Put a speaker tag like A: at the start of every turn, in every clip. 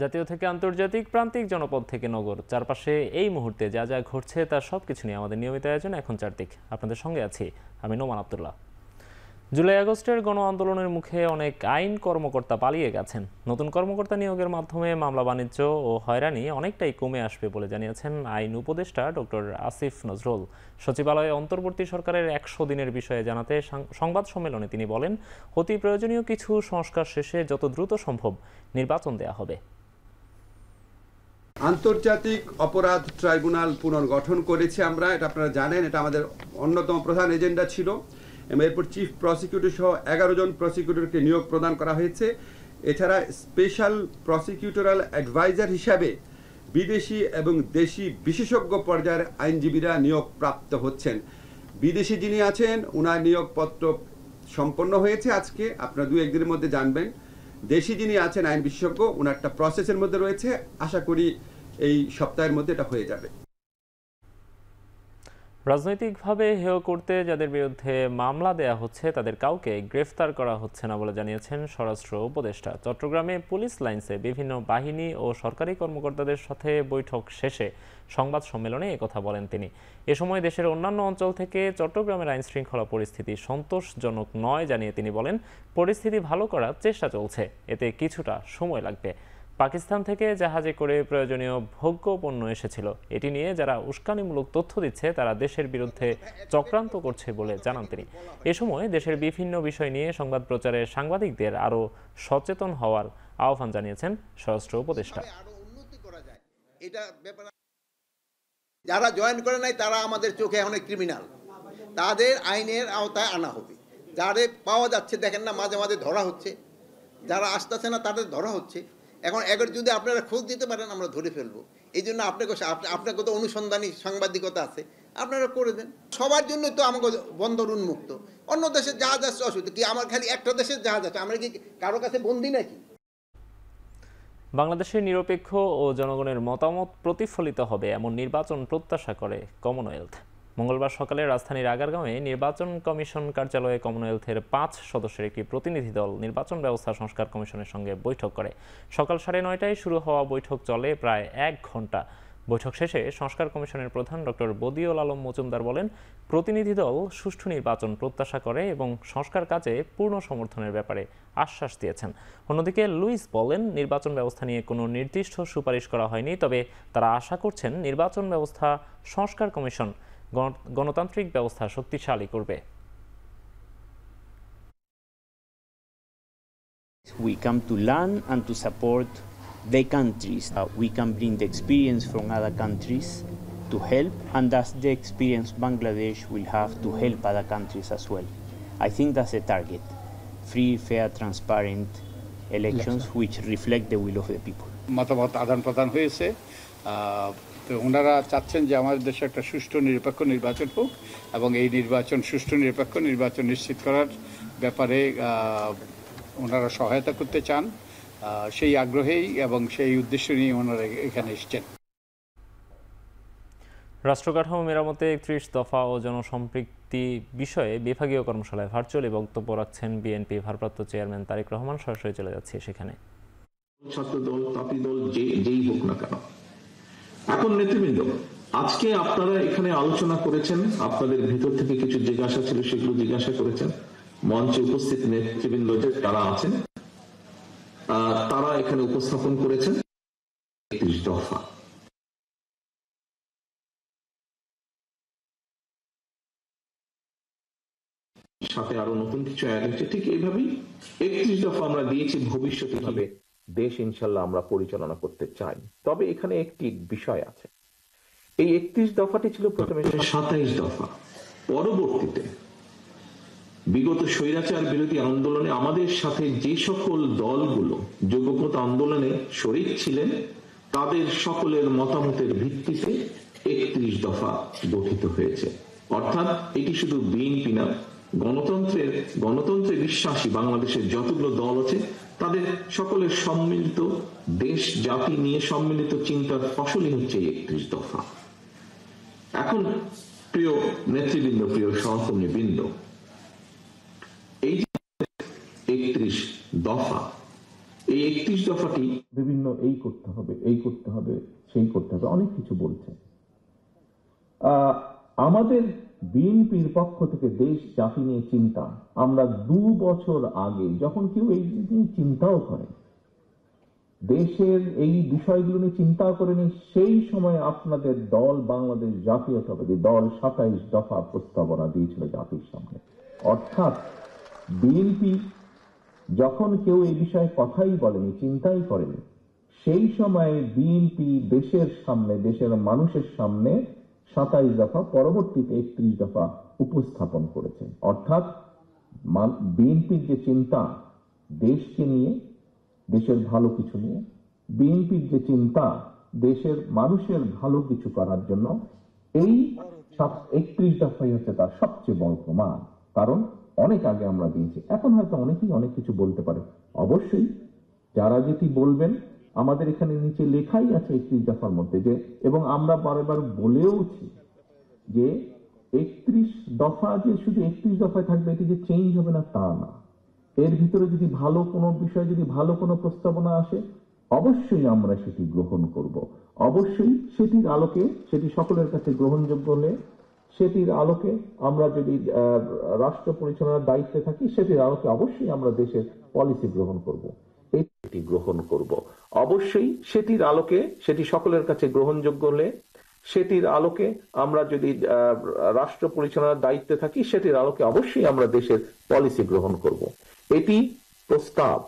A: জাতীয় থেকে আন্তর্জাতিক, প্রান্তিক, জনপদ থেকে নগর, চারপাশে এই মুহূর্তে যা যা ঘটছে তার সবকিছু নিয়ে আমাদের নিয়মিত আয়োজন এখন চারদিক। আপনাদের সঙ্গে আছি আমি নোমান আব্দুল্লাহ। জুলাই আগস্টের গণ আন্দোলনের মুখে অনেক আইন কর্মকর্তা পালিয়ে গেছেন। নতুন কর্মকর্তা নিয়োগের মাধ্যমে মামলা বাণিজ্য ও হয়রানি অনেকটাই কমে আসবে বলে জানিয়েছেন আইন উপদেষ্টা ডক্টর আসিফ নজরুল। সচিবালয়ে অন্তর্বর্তী সরকারের 100 দিনের বিষয়ে জানাতে সংবাদ সম্মেলনে তিনি বলেন, অতি প্রয়োজনীয় কিছু সংস্কার শেষে যত দ্রুত সম্ভব নির্বাচন দেয়া হবে।
B: আন্তর্জাতিক অপরাধ ট্রাইব্যুনাল পুনর্গঠন করেছি আমরা, এটা আপনারা জানেন, এটা আমাদের অন্যতম প্রধান এজেন্ডা ছিল। এরপর চিফ প্রসিকিউটর সহ 11 জন প্রসিকিউটরকে নিয়োগ প্রদান করা হয়েছে। এছাড়া স্পেশাল প্রসিকিউটরাল অ্যাডভাইজার হিসাবে বিদেশি এবং দেশি বিশেষজ্ঞ পর্যায়ের আইনজীবীরা নিয়োগ প্রাপ্ত হচ্ছেন। বিদেশি যিনি আছেন ওনার নিয়োগপত্র সম্পন্ন হয়েছে আজকে, আপনারা 2-1 দিনের মধ্যে জানবেন। দেশি যিনি আছেন আইন বিশেষজ্ঞ, ওনারটা প্রসেসের মধ্যে রয়েছে, আশা করি এই সপ্তাহের মধ্যে এটা হয়ে যাবে।
A: রাজনৈতিকভাবে হেয় করতে যাদের বিরুদ্ধে মামলা দেয়া হচ্ছে তাদের কাউকে গ্রেফতার করা হচ্ছে না বলে জানিয়েছেন স্বরাষ্ট্র উপদেষ্টা। চট্টগ্রামে পুলিশ লাইন্সে বিভিন্ন বাহিনী ও সরকারি কর্মকর্তাদের সাথে বৈঠক শেষে সংবাদ সম্মেলনে একথা বলেন তিনি। এ সময় দেশের অন্যান্য অঞ্চল থেকে চট্টগ্রামের আইন শৃঙ্খলা পরিস্থিতি সন্তোষজনক নয় জানিয়ে তিনি বলেন, পরিস্থিতি ভালো করার চেষ্টা চলছে, এতে কিছুটা সময় লাগবে। পাকিস্তান থেকে জাহাজে করে প্রয়োজনীয় ভোগ্য পণ্য এসেছিল, এটি নিয়ে যারা উস্কানিমূলক তথ্য দিচ্ছে তারা দেশের বিরুদ্ধে চক্রান্ত করছে বলে জানান তিনি। এ সময় দেশের বিভিন্ন বিষয় নিয়ে সংবাদ প্রচারে সাংবাদিকদের আরও সচেতন হওয়ার আহ্বান জানিয়েছেন স্বরাষ্ট্র উপদেষ্টা।
C: যারা জয়েন করে নাই তারা আমাদের চোখে অনেক ক্রিমিনাল, তাদের আইনের আওতায় আনা হবে। যাদের পাওয়া যাচ্ছে দেখেন না, মাঝে মাঝে ধরা হচ্ছে, যারা আসতেছে না তাদের ধরা হচ্ছে। এখন যদি আপনারা খোঁজ দিতে পারেন আমরা ধরে ফেলবো। এই জন্য আপনাকে তো অনুসন্ধানী সাংবাদিকতা আছে, আপনারা করে দেন। সবার জন্য তো আমাকে বন্দর উন্মুক্ত। অন্য দেশের জাহাজ আসছে অসুবিধা কি? আমার খালি একটা দেশের জাহাজ আছে, আমরা কি কারো কাছে বন্দি নাকি?
A: বাংলাদেশের নিরপেক্ষ ও জনগণের মতামত প্রতিফলিত হবে এমন নির্বাচন প্রত্যাশা করে কমনওয়েলথ। মঙ্গলবার সকালে রাজধানীর আগারগাঁওয়ে নির্বাচন কমিশন কার্যালয়ে কমনওয়েলথের 5 সদস্যের একটি প্রতিনিধি দল নির্বাচন ব্যবস্থা সংস্কার কমিশনের সঙ্গে বৈঠক করে। সকাল 9:30টায় শুরু হওয়া বৈঠক চলে প্রায় 1 ঘণ্টা। বৈঠক শেষে সংস্কার কমিশনের প্রধান ডক্টর বদিউল আলম মজুমদার বলেন, প্রতিনিধি দল সুষ্ঠু নির্বাচন প্রত্যাশা করে এবং সংস্কার কাজে পূর্ণ সমর্থনের ব্যাপারে আশ্বাস দিয়েছেন। অন্যদিকে লুইস বলেন, নির্বাচন ব্যবস্থা নিয়ে কোনো নির্দিষ্ট সুপারিশ করা হয়নি, তবে তারা আশা করছেন নির্বাচন ব্যবস্থা সংস্কার কমিশন গণতান্ত্রিক ব্যবস্থা শক্তিশালী করবে।
D: We come to learn and to support the countries. We can bring the experience from other countries to help, and that's the experience Bangladesh will have to help other countries as well. I think that's the target. Free, fair, transparent elections which reflect the will of the people.
E: মতামত আদান প্রদান হয়েছে। তো ওনারা চাচ্ছেন যে আমাদের দেশে একটা সুষ্ঠু নিরপেক্ষ নির্বাচন হোক এবং এই নির্বাচন সুষ্ঠু নিরপেক্ষ নির্বাচন নিশ্চিত করার ব্যাপারে ওনারা সহায়তা করতে চান। সেই আগ্রহেই এবং সেই উদ্দেশ্য নিয়ে ওনারা এখানে এসেছেন।
A: রাষ্ট্রকাঠামো মেরামতে 31 দফা ও জনসম্পৃক্তি বিষয়ে বিভাগীয় কর্মশালায় ভার্চুয়ালি বক্তব্য রাখছেন বিএনপি ভারপ্রাপ্ত চেয়ারম্যান তারেক রহমান। সরাসরি চলে যাচ্ছে সেখানে।
F: ছাত্রদল, তাঁতি দল, যেই হোক না কেন, এখন নেতৃবৃন্দ, আজকে আপনারা এখানে আলোচনা করেছেন, আপনাদের ভিতর থেকে কিছু জিজ্ঞাসা ছিল সেগুলো জিজ্ঞাসা করেছেন। মঞ্চে উপস্থিত নেতৃবৃন্দ যারা আছেন তারা এখানে উপস্থাপন করেছেন 31 দফা। সাথে আরো নতুন কিছু অ্যাড হচ্ছে, ঠিক এইভাবেই 31 দফা আমরা দিয়েছি ভবিষ্যতে ভাবে দেশ ইনশাল্লাহ আমরা পরিচালনা করতে চাই। তবে এখানে একটি বিষয় আছে, এই 31 দফাটি ছিল প্রথমে 27 দফা। পরবর্তীতে বিগত স্বৈরাচার বিরোধী আন্দোলনে আমাদের সাথে যে সকল দলগুলো যুগপৎ আন্দোলনে শরীক ছিলেন তাদের সকলের মতামতের ভিত্তিতে 31 দফা গঠিত হয়েছে। অর্থাৎ এটি শুধু বিএনপি না, গণতন্ত্রে বিশ্বাসী বাংলাদেশের যতগুলো দল আছে তাদের সকলের সম্মিলিত দেশ জাতি নিয়ে সম্মিলিত চিন্তার ফসলই হচ্ছে 31 দফা। এখন প্রিয় নেতৃবৃন্দ, প্রিয় সহকর্মীবৃন্দ, এই 31 দফা এই 31 দফাটি বিভিন্ন এই করতে হবে, এই করতে হবে, সেই করতে হবে, অনেক কিছু বলছে। আমাদের বিএনপির পক্ষ থেকে দেশ জাতি নিয়ে চিন্তা, আমরা 2 বছর আগে যখন কেউ এই নিয়ে চিন্তাও করে, দেশের এই বিষয়গুলো নিয়ে চিন্তা করেনি, সেই সময় আপনাদের দল বাংলাদেশ জাতীয়তাবাদী দল 27 দফা প্রস্তাবনা দিয়েছিল জাতির সামনে। অর্থাৎ বিএনপি যখন কেউ এই বিষয়ে কথাই বলেনি, চিন্তাই করেনি, সেই সময়ে বিএনপি দেশের সামনে, দেশের মানুষের সামনে 27 দফা, পরবর্তীতে 31 দফা উপস্থাপন করেছে। অর্থাৎ বিএনপির যে চিন্তা দেশকে নিয়ে, দেশের ভালো কিছু নিয়ে, বিএনপির যে চিন্তা দেশের মানুষের ভালো কিছু করার জন্য, এই 31 দফাই হচ্ছে তার সবচেয়ে বড় প্রমাণ। কারণ অনেক আগে আমরা দিয়েছি, এখন হয়তো অনেকেই অনেক কিছু বলতে পারে। অবশ্যই যারা যেটি বলবেন, আমাদের এখানে নিচে লেখাই আছে 31 দফার মধ্যে যে, এবং আমরা বারবার বলেওছি যে 31 দফা যে শুধু 31 দফায় থাকবে, এটি যে চেঞ্জ হবে না তা না। এর ভিতরে যদি ভালো কোনো বিষয়, যদি ভালো কোনো প্রস্তাবনা আসে, অবশ্যই আমরা সেটি গ্রহণ করব। অবশ্যই সেটির আলোকে, সেটি সকলের কাছে গ্রহণযোগ্য হলে, সেটির আলোকে আমরা যদি রাষ্ট্র পরিচালনার দায়িত্বে থাকি, সেটির আলোকে অবশ্যই আমরা দেশের পলিসি গ্রহণ করব। এটি গ্রহণ করব অবশ্যই সেটির আলোকে, সেটি সকলের কাছে গ্রহণযোগ্য হলে, সেটির আলোকে আমরা যদি রাষ্ট্র পরিচালনার দায়িত্বে থাকি, সেটির আলোকে অবশ্যই আমরা দেশের পলিসি গ্রহণ করব। এটি প্রস্তাব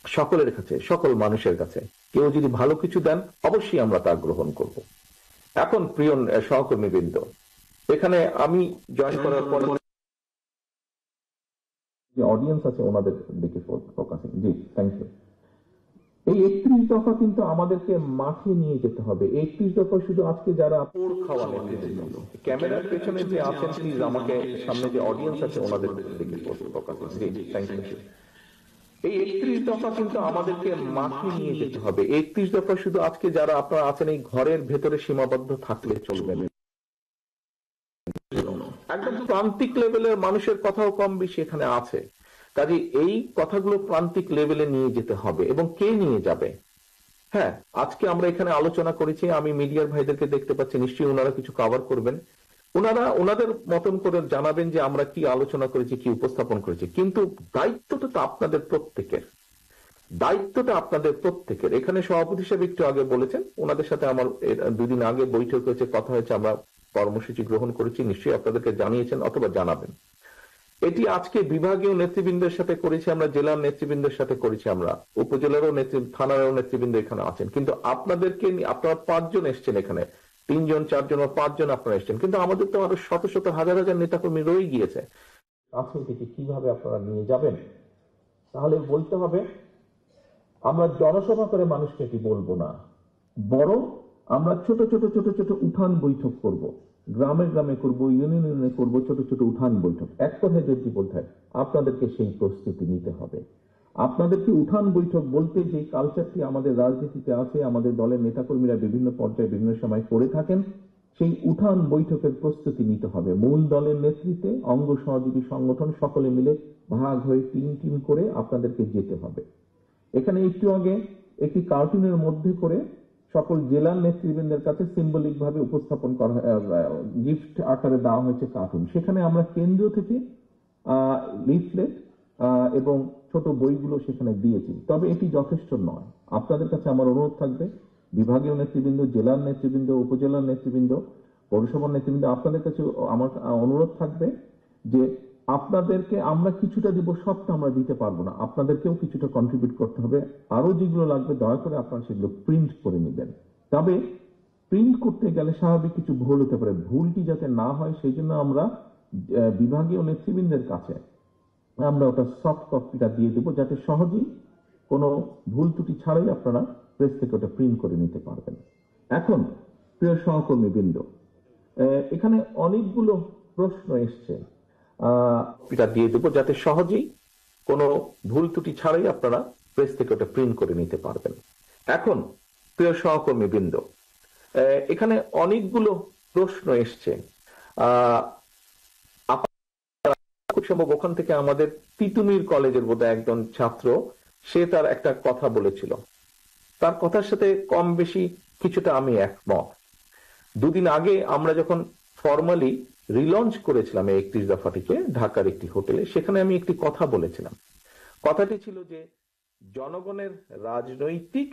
F: সকলের কাছে, সকল মানুষের কাছে। কেউ যদি ভালো কিছু দেন, অবশ্যই আমরা তা গ্রহণ করব। এখন প্রিয় সহকর্মীবৃন্দ, এখানে আমি জয়েন করার পর যে অডিয়েন্স আছে ওনাদের দিকে ফোকাসিং। G, thank you. এই 31 দফা কিন্তু আমাদেরকে মাঠে নিয়ে যেতে হবে। 31 দফা শুধু আজকে যারা পোড় খাওয়া ক্যামেরার পেছনে যে আছেন, প্লিজ আমাকে সামনে যে অডিয়েন্স আছে ওনাদের দিকে ফোকাসিং। G, thank you. এই 31 দফা কিন্তু আমাদেরকে মাঠে নিয়ে যেতে হবে। 31 দফা শুধু আজকে যারা আপনারা আছেন এই ঘরের ভেতরে সীমাবদ্ধ থাকলে চলবে না। একদম প্রান্তিক লেভেলের মানুষের কথাও কম বেশি এখানে আছে। কাজে এই কথাগুলো প্রান্তিক লেভেলে নিয়ে যেতে হবে। এবং কে নিয়ে যাবে? হ্যাঁ, আজকে আমরা এখানে আলোচনা করেছি, আমি মিডিয়ার ভাইদেরকে দেখতে পাচ্ছি, নিশ্চয়ই ওনারা কিছু কভার করবেন। ওনারা ওনাদের মতন করে জানাবেন যে আমরা কি আলোচনা করেছি, কি উপস্থাপন করেছি। কিন্তু দায়িত্বটা তো আপনাদের প্রত্যেকের, দায়িত্বটা আপনাদের প্রত্যেকের। এখানে সভাপতি সাহেব একটু আগে বলেছেন, ওনাদের সাথে আমার 2 দিন আগে বৈঠক হয়েছে, কথা হয়েছে, আমরা কর্মসূচি গ্রহণ করেছি, নিশ্চয়ই আপনাদেরকে জানিয়েছেন অথবা জানাবেন। এটি আজকে বিভাগীয় নেতৃবৃন্দের সাথে করেছি আমরা, জেলার নেতৃবৃন্দের সাথে করেছি আমরা, উপজেলারও থানারও নেতৃবৃন্দ এখানে আছেন। কিন্তু আপনাদেরকে, আপনারা 5 জন এসছেন এখানে, 3 জন 4 জন বা 5 জন আপনারা এসছেন, কিন্তু আমাদের তো আরো শত শত হাজার হাজার নেতাকর্মী রয়ে গিয়েছে। রাজনীতিকে কিভাবে আপনারা নিয়ে যাবেন? তাহলে বলতে হবে আমরা জনসভা করে মানুষকে এটি বলবো না, বরং আমরা ছোট ছোট ছোট ছোট উঠান বৈঠক করব, গ্রামে গ্রামে করব, ইউনিয়নে করব, ছোট ছোট উঠান বৈঠক। এক কথায় যদি বলতে হয়, আপনাদেরকে সেই প্রস্তুতি নিতে হবে। আপনাদেরকে উঠান বৈঠক বলতে যে কালচারটি আমাদের রাজনীতিতে আছে, আমাদের দলের নেতাকর্মীরা বিভিন্ন পর্যায়ে বিভিন্ন সময় করে থাকেন, সেই উঠান বৈঠকের প্রস্তুতি নিতে হবে। মূল দলের নেতৃত্বে অঙ্গ সহযোগী সংগঠন সকলে মিলে ভাগ হয়ে টিম করে আপনাদেরকে যেতে হবে। এখানে একটু আগে একটি কার্টুনের মধ্যে করে সকল জেলার নেতৃবৃন্দের কাছে সিম্বলিক ভাবে উপস্থাপন করা, গিফট আকারে দেওয়া হয়েছে কার্টুন। সেখানে আমরা কেন্দ্র থেকে লিফলেট এবং ছোট বইগুলো সেখানে দিয়েছি। তবে এটি যথেষ্ট নয়। আপনাদের কাছে আমার অনুরোধ থাকবে, বিভাগীয় নেতৃবৃন্দ, জেলার নেতৃবৃন্দ, উপজেলার নেতৃবৃন্দ, পৌরসভার নেতৃবৃন্দ, আপনাদের কাছে আমার অনুরোধ থাকবে যে আপনাদেরকে আমরা কিছুটা দিব, সবটা আমরা দিতে পারবো না, আপনাদেরকেও কিছুটা কন্ট্রিবিউট করতে হবে। আরো যেগুলো লাগবে দয়া করে আপনারা সেগুলো প্রিন্ট করে নেবেন। তবে প্রিন্ট করতে গেলে স্বাভাবিক কিছু ভুল হতে পারে, ভুলটি যাতে না হয় সেই জন্য আমরা বিভাগীয় নেতৃবৃন্দের কাছে আমরা ওটা সফট কপিটা দিয়ে দেবো, যাতে সহজেই কোনো ভুল ত্রুটি ছাড়াই আপনারা প্রেস থেকে ওটা প্রিন্ট করে নিতে পারবেন। এখন প্রিয় সহকর্মীবৃন্দ, এখানে অনেকগুলো প্রশ্ন এসছে, এটা দিয়ে দেবো যাতে সহজেই কোনো ভুল ত্রুটি ছাড়াই আপনারা প্রেস থেকে ওটা প্রিন্ট করে নিতে পারবেন। এখন প্রিয় সহকর্মীবৃন্দ, এখানে অনেকগুলো প্রশ্ন এসছে। খুব সম্ভব ওখান থেকে আমাদের তিতুমির কলেজের বোধহয় একজন ছাত্র সে তার একটা কথা বলেছিল, তার কথার সাথে কম বেশি কিছুটা আমি একমত। দুদিন আগে আমরা যখন ফর্মালি রিলঞ্চ করেছিলাম এই 31 দফাটিকে ঢাকার একটি হোটেলে, সেখানে আমি একটি কথা বলেছিলাম। কথাটি ছিল যে জনগণের রাজনৈতিক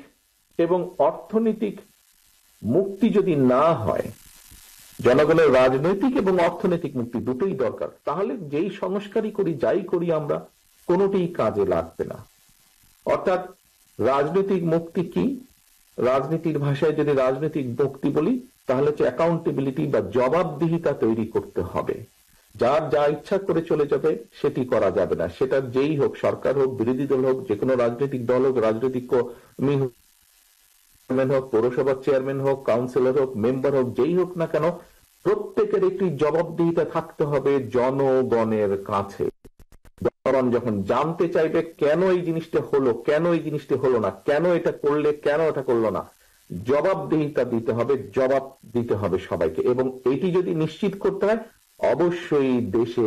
F: এবং অর্থনৈতিক মুক্তি যদি না হয়, জনগণের রাজনৈতিক এবং অর্থনৈতিক মুক্তি দুটোই দরকার, তাহলে যেই সংস্কারই করি যাই করি আমরা কোনোটিই কাজে লাগবে না। অর্থাৎ রাজনৈতিক মুক্তি কি? রাজনীতির ভাষায় যদি রাজনৈতিক মুক্তি বলি তাহলে হচ্ছে অ্যাকাউন্টেবিলিটি বা জবাবদিহিতা তৈরি করতে হবে। যার যা ইচ্ছা করে চলে যাবে সেটি করা যাবে না, সেটা যেই হোক, সরকার হোক, বিরোধী দল হোক, যে কোনো রাজনৈতিক দল হোক, রাজনৈতিক কর্মী হোক, পৌরসভার চেয়ারম্যান হোক, কাউন্সিলর হোক, মেম্বার হোক, যেই হোক না কেন, প্রত্যেকের একটি জবাবদিহিতা থাকতে হবে জনগণের কাছে। জনগণ যখন জানতে চাইবে কেন এই জিনিসটা হলো, কেন এই জিনিসটা হলো না, কেন এটা করলে, কেন এটা করলো না, জবাবদিহিতা দিতে হবে, জবাব দিতে হবে সবাইকে। এবং এটি যদি নিশ্চিত করতে হয়, অবশ্যই দেশে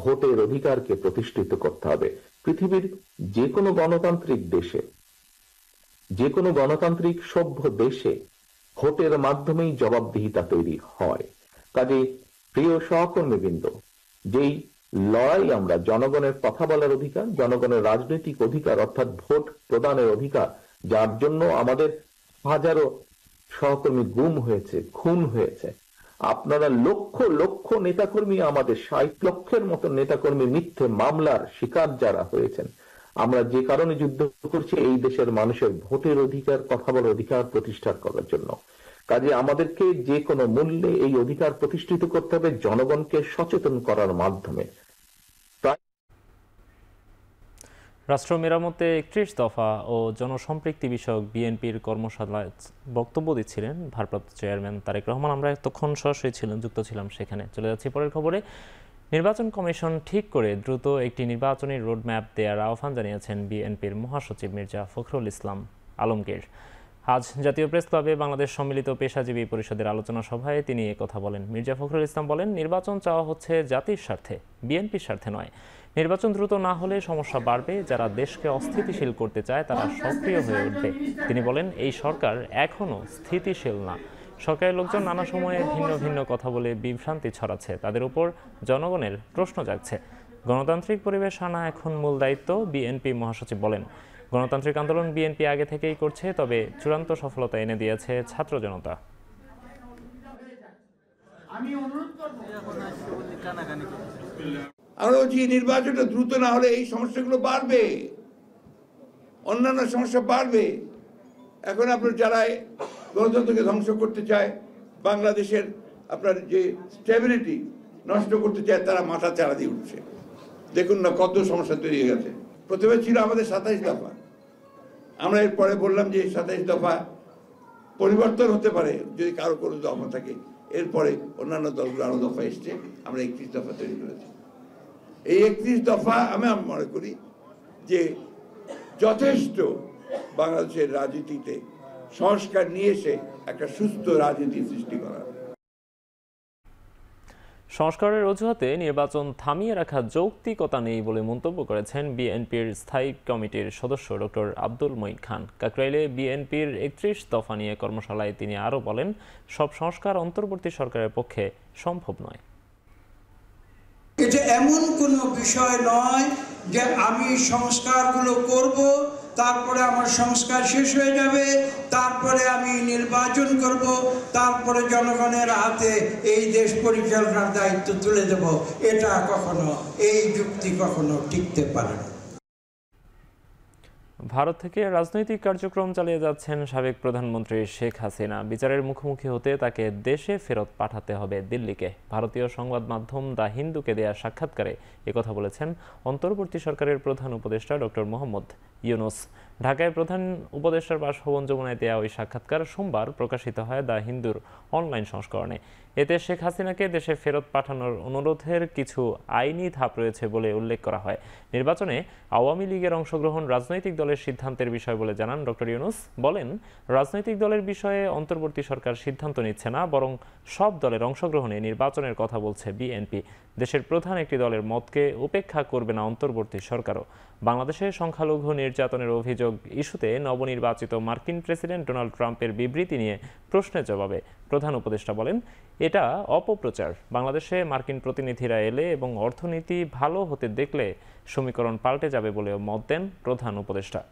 F: ভোটের অধিকারকে প্রতিষ্ঠিত করতে হবে। পৃথিবীর যে কোনো গণতান্ত্রিক দেশে, যে কোনো গণতান্ত্রিক সভ্য দেশে ভোটের মাধ্যমেই জবাবদিহিতা তৈরি হয়। কাজেই প্রিয় সহকর্মীবৃন্দ, যেই লড়াই আমরা জনগণের কথা বলার অধিকার, জনগণের রাজনৈতিক অধিকার অর্থাৎ ভোট প্রদানের অধিকার, যার জন্য আমাদের হাজারো সহকর্মী গুম হয়েছে, খুন হয়েছে, আপনারা লক্ষ লক্ষ নেতাকর্মী, আমাদের 60 লক্ষের মতো নেতাকর্মী মিথ্যে মামলার শিকার যারা হয়েছেন, আমরা যে কারণে যুদ্ধ করছি এই দেশের মানুষের ভোটের অধিকার, কথা বলার অধিকার প্রতিষ্ঠা করার জন্য। কাজে আমাদেরকে যে কোনো মূল্যে এই অধিকার প্রতিষ্ঠিত করতে হবে জনগণকে সচেতন করার মাধ্যমে।
A: রাষ্ট্র মেরামতে 31 দফা ও জনসম্পৃক্তি বিষয়ক বিএনপির কর্মশালায় বক্তব্য দিচ্ছিলেন ভারপ্রাপ্ত চেয়ারম্যান তারেক রহমান। আমরা এতক্ষণ সরাসরি যুক্ত ছিলাম সেখানে। চলে যাচ্ছি পরের খবরে। নির্বাচন কমিশন ঠিক করে দ্রুত একটি নির্বাচনী রোডম্যাপ দেওয়ার আহ্বান জানিয়েছেন বিএনপির মহাসচিব মির্জা ফখরুল ইসলাম আলমগীর। আজ জাতীয় প্রেস ক্লাবে বাংলাদেশ সম্মিলিত পেশাজীবী পরিষদের আলোচনা সভায় তিনি কথা বলেন। মির্জা ফখরুল ইসলাম বলেন, নির্বাচন চাওয়া হচ্ছে জাতির স্বার্থে, বিএনপির স্বার্থে নয়। নির্বাচন দ্রুত না হলে সমস্যা বাড়বে, যারা দেশকে অস্থিতিশীল করতে চায় তারা সক্রিয় হয়ে উঠবে। তিনি বলেন, এই সরকার এখনও স্থিতিশীল না। সরকারের লোকজন নানা সময়ে ভিন্ন ভিন্ন কথা বলে বিভ্রান্তি ছড়াচ্ছে, তাদের উপর জনগণের প্রশ্ন জাগছে। গণতান্ত্রিক পরিবেশ আনা এখন মূল দায়িত্ব, বিএনপি মহাসচিব বলেন। গণতান্ত্রিক আন্দোলন বিএনপি আগে থেকেই করছে, তবে চূড়ান্ত সফলতা এনে দিয়েছে ছাত্র জনতা।
G: আমরা বলছি নির্বাচনটা দ্রুত না হলে এই সমস্যাগুলো বাড়বে, অন্যান্য সমস্যা বাড়বে। এখন আপনার যারা গণতন্ত্রকে ধ্বংস করতে চায়, বাংলাদেশের আপনার যে স্টেবিলিটি নষ্ট করতে চায়, তারা মাথা চাড়া দিয়ে উঠছে। দেখুন না কত সমস্যা তৈরি হয়ে গেছে। প্রথমে ছিল আমাদের 27 দফা, আমরা এরপরে বললাম যে 27 দফা পরিবর্তন হতে পারে যদি কারো কোনো দফা থাকে। এরপরে অন্যান্য দলগুলো আরো দফা এসছে, আমরা 31 দফা তৈরি করেছি। এই 31 দফা আমি মনে করি যে যথেষ্ট বাংলাদেশের রাজনীতিতে সংস্কার নিয়ে এসে একটা সুস্থ রাজনীতি সৃষ্টি করা।
A: সংস্কারের অজুহাতে নির্বাচন থামিয়ে রাখা যৌক্তিকতা নেই বলে মন্তব্য করেছেন বিএনপির স্থায়ী কমিটির সদস্য ডক্টর আব্দুল মঈন খান। কাকরাইলে বিএনপির 31 দফা নিয়ে কর্মশালায় তিনি আরও বলেন, সব সংস্কার অন্তর্বর্তী সরকারের পক্ষে সম্ভব নয়।
H: এটা এমন কোনো বিষয় নয় যে আমি সংস্কারগুলো করব, তারপরে আমার সংস্কার শেষ হয়ে যাবে, তারপরে আমি নির্বাচন করব, তারপরে জনগণের হাতে এই দেশ পরিচালনার দায়িত্ব তুলে দেব। এটা কখনো, এই যুক্তি কখনো টিকতে পারে না।
A: ভারত থেকে রাজনৈতিক কার্যক্রম চালিয়ে যাচ্ছেন সাবেক প্রধানমন্ত্রী শেখ হাসিনা। বিচারের মুখোমুখি হতে তাকে দেশে ফেরত পাঠাতে হবে দিল্লিকে। ভারতীয় সংবাদ মাধ্যম দ্য হিন্দুকে দেয়া সাক্ষাৎকারে একথা বলেছেন অন্তর্বর্তী সরকারের প্রধান উপদেষ্টা ডক্টর মোহাম্মদ ইউনুস। ঢাকায় প্রধান উপদেষ্টার বাসভবন যমুনায় দেয়া ওই সাক্ষাৎকার সোমবার প্রকাশিত হয় দ্য হিন্দুর অনলাইন সংস্করণে। এতে শেখ হাসিনাকে দেশে ফেরত পাঠানোর অনুরোধের কিছু আইনি ধাপ রয়েছে বলে উল্লেখ করা হয়। নির্বাচনে আওয়ামী লীগের অংশগ্রহণ রাজনৈতিক দলের সিদ্ধান্তের বিষয় বলে জানান ডক্টর ইউনূস। বলেন, রাজনৈতিক দলের বিষয়ে অন্তর্বর্তী সরকার সিদ্ধান্ত নিচ্ছে না, বরং সব দলের অংশগ্রহণে নির্বাচনের কথা বলছে বিএনপি। দেশের প্রধান একটি দলের মতকে উপেক্ষা করবে না অন্তর্বর্তী সরকারও। বাংলাদেশে সংখ্যালঘু নির্যাতনের অভিযোগ ইস্যুতে নবনির্বাচিত মার্কিন প্রেসিডেন্ট ডোনাল্ড ট্রাম্পের বিবৃতি নিয়ে প্রশ্নের জবাবে প্রধান উপদেষ্টা বলেন, এটা অপপ্রচার। বাংলাদেশে মার্কিন প্রতিনিধিরা এলে এবং অর্থনীতি ভালো হতে দেখলে সমীকরণ পাল্টে যাবে বলেও মত দেন প্রধান উপদেষ্টা।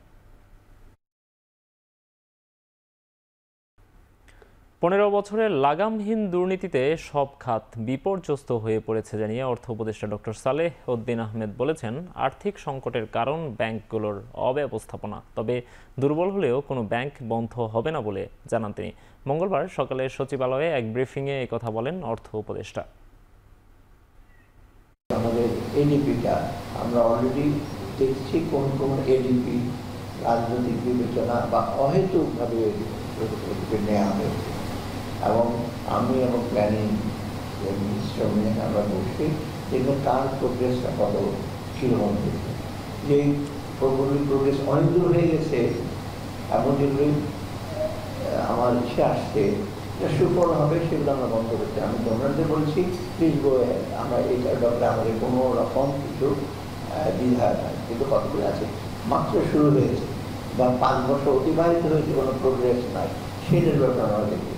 A: 15 বছরের লাগামহীন দুর্নীতিতে সব খাত বিপর্যস্ত হয়ে পড়েছে জানিয়ে অর্থ উপদেষ্টা ডক্টর সালেহ উদ্দিন আহমেদ বলেছেন, আর্থিক সংকটের কারণ ব্যাংকগুলোর অব্যবস্থাপনা। তবে দুর্বল হলেও কোনো ব্যাংক বন্ধ হবে না বলে জানান তিনি। মঙ্গলবার সকালে সচিবালয়ে এক ব্রিফিংয়ে এই কথা বলেন অর্থ উপদেষ্টা।
I: আমাদের এডিপিটা আমরা অলরেডি দেখছি কোন কোন এডিপি রাজনৈতিক বিবেচনা বা অহেতুকভাবে নেওয়া হয়েছে, এবং আমি এবং প্ল্যানিং মিনিস্টার আমরা বসে যেগুলো তার প্রোগ্রেসটা কত কীরকম হয়েছে, যে প্রোগ্রেস অনেক দূর হয়ে গেছে এবং যেগুলি আমার ইচ্ছে আসছে এটা সুফল হবে সেগুলো আমরা বন্ধ করছি। আমি ডোনারদের বলছি, প্লিজ গো, আমরা এইটার ব্যাপারে আমাদের কোনো রকম কিছু দ্বিধা নাই, কিন্তু কতগুলো আছে মাত্র শুরু হয়েছে বা 5 বছর অতিবাহিত হয়েছে, কোনো প্রোগ্রেস নাই, সেটার ব্যাপারে আমরা দেখি।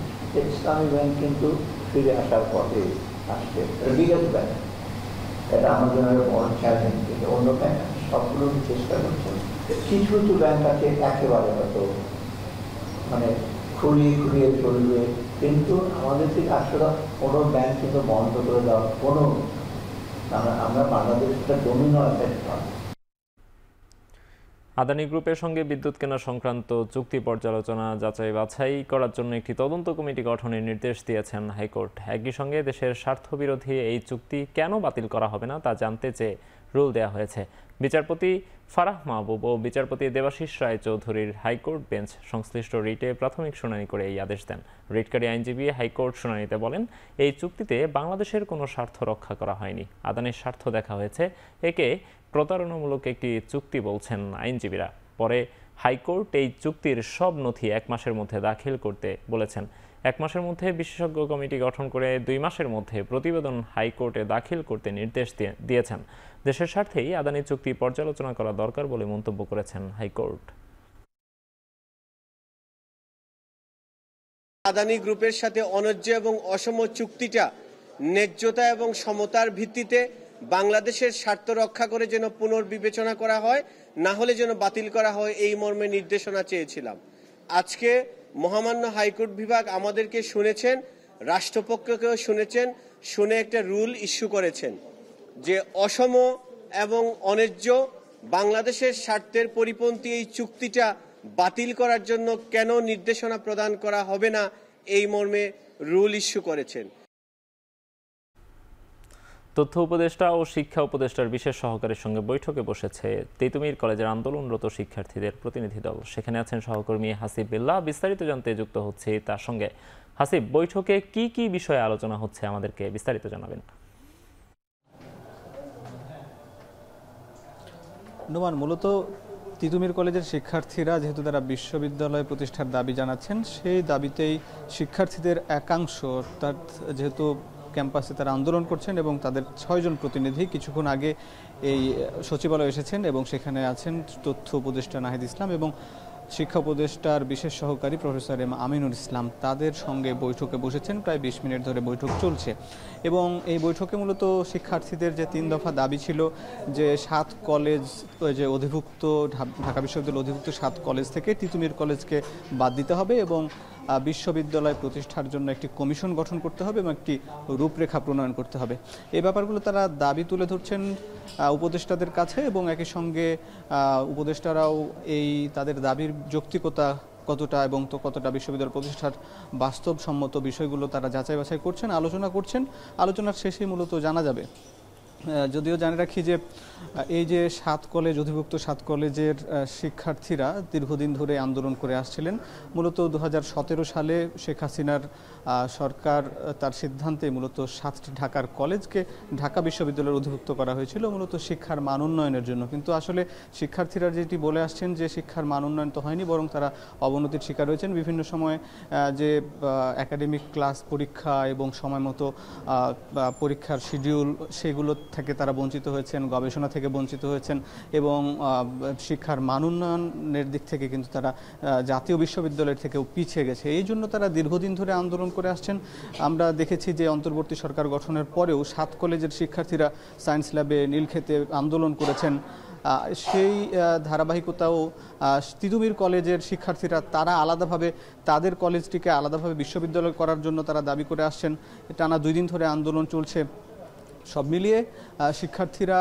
I: ইসলামী ব্যাংক কিন্তু ফিরে আসার পথে আসছে, বিগত ব্যাংক, এটা আমার জন্য বড় চ্যালেঞ্জ। কিন্তু অন্য ব্যাংক সবগুলো চেষ্টা করছেন, কিছু কিছু ব্যাংক আছে একেবারে হয়তো মানে খুঁড়িয়ে চলবে, কিন্তু আমাদের থেকে আসলে কোনো ব্যাংক কিন্তু বন্ধ করে দেওয়া কোনো, আমরা বাংলাদেশটা ডোমিনো এফেক্ট পাবো।
A: আদানি গ্রুপের সঙ্গে বিদ্যুৎ কেনা সংক্রান্ত চুক্তি পর্যালোচনা যাচাই বাছাই করার জন্য একটি তদন্ত কমিটি গঠনের নির্দেশ দিয়েছেন হাইকোর্ট। একই সঙ্গে দেশের স্বার্থবিরোধী এই চুক্তি কেন বাতিল করা হবে না তা জানতে চেয়ে রুল দেওয়া হয়েছে। বিচারপতি ফারাহ মাহবুব ও বিচারপতি দেবাশিস রায় চৌধুরীর হাইকোর্ট বেঞ্চ সংশ্লিষ্ট রিটে প্রাথমিক শুনানি করে এই আদেশ দেন। রিটকারী আইনজীবী হাইকোর্ট শুনানিতে বলেন, এই চুক্তিতে বাংলাদেশের কোনো স্বার্থ রক্ষা করা হয়নি, আদানির স্বার্থ দেখা হয়েছে। একে প্রতারণামূলক একটি চুক্তি বলছেন আইনজীবীরা। পরে হাইকোর্ট এই চুক্তির সব নথি 1 মাসের মধ্যে দাখিল করতে বলেছেন। 1 মাসের মধ্যে বিশেষজ্ঞ কমিটি গঠন করে 2 মাসের মধ্যে প্রতিবেদন হাইকোর্টে দাখিল করতে নির্দেশ দিয়েছেন। দেশের স্বার্থেই আদানি চুক্তি পর্যালোচনা করা দরকার বলে মন্তব্য করেছেন হাইকোর্ট।
J: আদানি গ্রুপের সাথে অন্যায্য এবং অসম চুক্তিটা ন্যায্যতা এবং সমতার ভিত্তিতে বাংলাদেশের স্বার্থ রক্ষা করে যেন পুনর্বিবেচনা করা হয়, না হলে যেন বাতিল করা হয়, এই মর্মে নির্দেশনা চেয়েছিলাম। আজকে মহামান্য হাইকোর্ট বিভাগ আমাদেরকে শুনেছেন, রাষ্ট্রপক্ষকেও শুনেছেন, শুনে একটা রুল ইস্যু করেছেন যে অসম এবং অন্যায্য বাংলাদেশের স্বার্থের পরিপন্থী এই চুক্তিটা বাতিল করার জন্য কেন নির্দেশনা প্রদান করা হবে না, এই মর্মে রুল ইস্যু করেছেন।
A: তথ্য উপদেষ্টা ও শিক্ষা উপদেষ্টার বিশেষ সহকারীর সঙ্গে বৈঠকে বসেছে তিতুমির কলেজের আন্দোলনরত শিক্ষার্থীদের প্রতিনিধি দল। সেখানে আছেন সহকর্মী হাসিব বিল্লাহ। বিস্তারিত জানতে যুক্ত হচ্ছে তার সঙ্গে। হাসিব, বৈঠকে কি কি বিষয়ে আলোচনা হচ্ছে আমাদেরকে বিস্তারিত জানাবেন।
K: নোমান, মূলত তিতুমির কলেজের শিক্ষার্থীরা যেহেতু তারা বিশ্ববিদ্যালয় প্রতিষ্ঠার দাবি জানাচ্ছেন, সেই দাবিতেই শিক্ষার্থীদের একাংশ অর্থাৎ যেহেতু ক্যাম্পাসে তারা আন্দোলন করছেন এবং তাদের 6 জন প্রতিনিধি কিছুক্ষণ আগে এই সচিবালয়ে এসেছেন এবং সেখানে আছেন তথ্য উপদেষ্টা নাহিদ ইসলাম এবং শিক্ষা উপদেষ্টার বিশেষ সহকারী প্রফেসর এম আমিনুল ইসলাম। তাদের সঙ্গে বৈঠকে বসেছেন, প্রায় 20 মিনিট ধরে বৈঠক চলছে এবং এই বৈঠকে মূলত শিক্ষার্থীদের যে 3 দফা দাবি ছিল যে 7 কলেজ যে অধিভুক্ত ঢাকা বিশ্ববিদ্যালয় অধিভুক্ত 7 কলেজ থেকে তিতুমির কলেজকে বাদ দিতে হবে এবং বিশ্ববিদ্যালয় প্রতিষ্ঠার জন্য একটি কমিশন গঠন করতে হবে এবং একটি রূপরেখা প্রণয়ন করতে হবে। এই ব্যাপারগুলো তারা দাবি তুলে ধরছেন উপদেষ্টাদের কাছে এবং একই সঙ্গে উপদেষ্টারাও এই তাদের দাবির যৌক্তিকতা কতটা এবং তো কতটা বিশ্ববিদ্যালয় প্রতিষ্ঠার বাস্তবসম্মত বিষয়গুলো তারা যাচাই বাছাই করছেন, আলোচনা করছেন। আলোচনার শেষে মূলত জানা যাবে যদিও জানে রাখি যে এই যে 7 কলেজ অধিভুক্ত 7 কলেজের শিক্ষার্থীরা দীর্ঘদিন ধরে আন্দোলন করে আসছিলেন। মূলত 2017 সালে শেখ হাসিনার সরকার তার সিদ্ধান্তে মূলত 7টি ঢাকার কলেজকে ঢাকা বিশ্ববিদ্যালয়ের অধিভুক্ত করা হয়েছিল মূলত শিক্ষার মান উন্নয়নের জন্য। কিন্তু আসলে শিক্ষার্থীরা যেটি বলে আসছেন যে শিক্ষার মান উন্নয়ন তো হয়নি, বরং তারা অবনতির শিকার হয়েছেন। বিভিন্ন সময় যে একাডেমিক ক্লাস পরীক্ষা এবং সময় মতো পরীক্ষার শিডিউল সেগুলো থেকে তারা বঞ্চিত হয়েছেন, গবেষণা থেকে বঞ্চিত হয়েছেন এবং শিক্ষার মান উন্নয়নের দিক থেকে কিন্তু তারা জাতীয় বিশ্ববিদ্যালয়ের থেকেও পিছিয়ে গেছে। এই জন্য তারা দীর্ঘদিন ধরে আন্দোলন করে আসছেন। আমরা দেখেছি যে অন্তর্বর্তী সরকার গঠনের পরেও 7 কলেজের শিক্ষার্থীরা সায়েন্স ল্যাবে নীলক্ষেতে আন্দোলন করেছেন। সেই ধারাবাহিকতাও তিতুমির কলেজের শিক্ষার্থীরা তারা আলাদাভাবে তাদের কলেজটিকে আলাদাভাবে বিশ্ববিদ্যালয় করার জন্য তারা দাবি করে আসছেন। টানা 2 দিন ধরে আন্দোলন চলছে। সব মিলিয়ে শিক্ষার্থীরা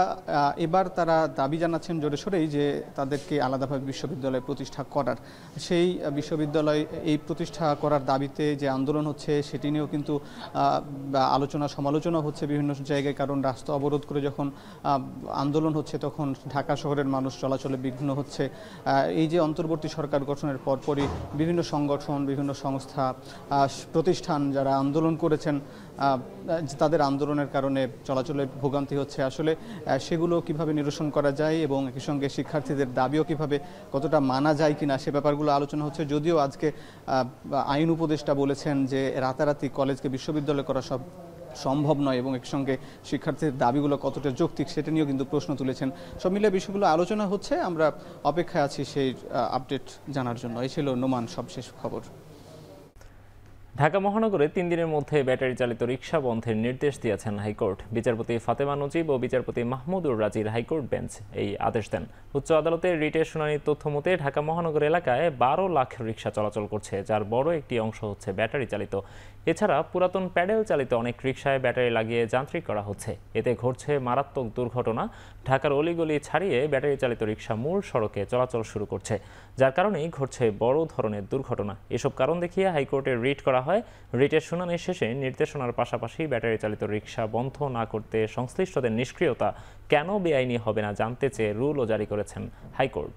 K: এবার তারা দাবি জানাচ্ছেন জোরে সোরেই যে তাদেরকে আলাদাভাবে বিশ্ববিদ্যালয় প্রতিষ্ঠা করার। সেই বিশ্ববিদ্যালয় এই প্রতিষ্ঠা করার দাবিতে যে আন্দোলন হচ্ছে সেটি নিয়েও কিন্তু আলোচনা সমালোচনা হচ্ছে বিভিন্ন জায়গায়, কারণ রাস্তা অবরোধ করে যখন আন্দোলন হচ্ছে তখন ঢাকা শহরের মানুষ চলাচলে বিঘ্ন হচ্ছে। এই যে অন্তর্বর্তী সরকার গঠনের পরপরই বিভিন্ন সংগঠন, বিভিন্ন সংস্থা, প্রতিষ্ঠান যারা আন্দোলন করেছেন তাদের আন্দোলনের কারণে চলাচলে ভোগান্তি হচ্ছে। আসলে সেগুলো কিভাবে নিরসন করা যায় এবং একই সঙ্গে শিক্ষার্থীদের দাবিও কিভাবে কতটা মানা যায় কিনা সে ব্যাপারগুলো আলোচনা হচ্ছে। যদিও আজকে আইন উপদেষ্টা বলেছেন যে রাতারাতি কলেজকে বিশ্ববিদ্যালয় করা সম্ভব নয় এবং একই সঙ্গে শিক্ষার্থীদের দাবিগুলো কতটা যৌক্তিক সেটা নিয়েও কিন্তু প্রশ্ন তুলেছেন। সব মিলিয়ে বিষয়গুলো আলোচনা হচ্ছে। আমরা অপেক্ষায় আছি সেই আপডেট জানার জন্য। এই ছিল নোমান সবশেষ খবর।
A: ঢাকা মহানগরে 3 দিনের মধ্যে ব্যাটারি চালিত রিকশা বন্ধের নির্দেশ দিয়েছেন হাইকোর্ট। বিচারপতি ফাতেমা নজিব ও বিচারপতি মাহমুদুর রাজির হাইকোর্ট বেঞ্চ এই আদেশ দেন। উচ্চ আদালতের রিটের শুনানির তথ্য মতে ঢাকা মহানগর এলাকায় 12 লাখ রিকশা চলাচল করছে, যার বড় একটি অংশ হচ্ছে ব্যাটারি চালিত। এছাড়া পুরাতন প্যাডেল চালিত অনেক রিকশায় ব্যাটারি লাগিয়ে যান্ত্রিক করা হচ্ছে। এতে ঘটছে মারাত্মক দুর্ঘটনা। ঢাকার অলিগলি ছাড়িয়ে ব্যাটারি চালিত রিকশা মূল সড়কে চলাচল শুরু করছে, যার কারণেই ঘটছে বড় ধরনের দুর্ঘটনা। এসব কারণ দেখিয়ে হাইকোর্টে রিট করা হয়। রিটের শুনানি শেষে নির্দেশনার পাশাপাশি ব্যাটারি চালিত রিকশা বন্ধ না করতে সংশ্লিষ্টদের নিষ্ক্রিয়তা কেন বেআইনি হবে না জানতে চেয়ে রুলও জারি করেছেন হাইকোর্ট।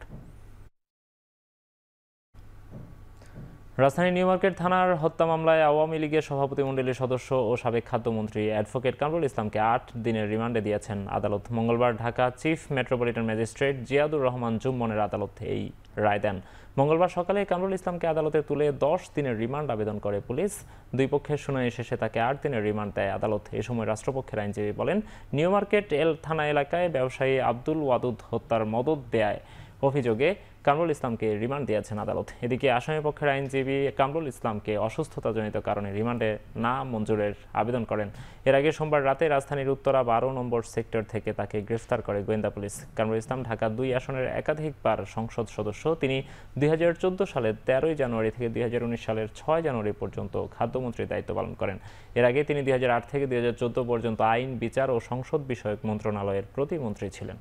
A: রাজধানী নিউ মার্কেট থানার হত্যা মামলায় আওয়ামী লীগের সভাপতিমণ্ডলীর সদস্য ও সাবেক খাদ্যমন্ত্রী অ্যাডভোকেট কামরুল ইসলামকে 8 দিনের রিমান্ডে দিয়েছেন আদালত। মঙ্গলবার Dhaka chief metropolitan magistrate Ziadur Rahman জুম্মনের আদালত এই রায় দেন। মঙ্গলবার সকালে কামরুল ইসলামকে আদালতে তুলে 10 দিনের রিমান্ড আবেদন করে পুলিশ। দুই পক্ষের শুনানি শেষে তাকে 8 দিনের রিমান্ড দেয় আদালত। এ সময় রাষ্ট্রপক্ষের আইনজীবী বলেন, নিউ মার্কেট থানা এলাকায় ব্যবসায়ী আব্দুল ওয়াদুদ হত্যার মদদ দেয় অভিযোগে কামরুল ইসলামকে রিমান্ড দিয়েছেন আদালত। এদিকে আসামিপক্ষের আইনজীবী কামরুল ইসলামকে অসুস্থতাজনিত কারণে রিমান্ডে না মঞ্জুরের আবেদন করেন। এর আগে সোমবার রাতে রাজধানীর উত্তরা 12 নম্বর সেক্টর থেকে তাকে গ্রেফতার করে গোয়েন্দা পুলিশ। কামরুল ইসলাম ঢাকা 2 আসনের একাধিকবার সংসদ সদস্য। তিনি 2014 সালের 13 জানুয়ারি থেকে 2019 সালের 6 জানুয়ারি পর্যন্ত খাদ্যমন্ত্রীর দায়িত্ব পালন করেন। এর আগে তিনি 2008 থেকে 2014 পর্যন্ত আইন, বিচার ও সংসদ বিষয়ক মন্ত্রণালয়ের প্রতিমন্ত্রী ছিলেন।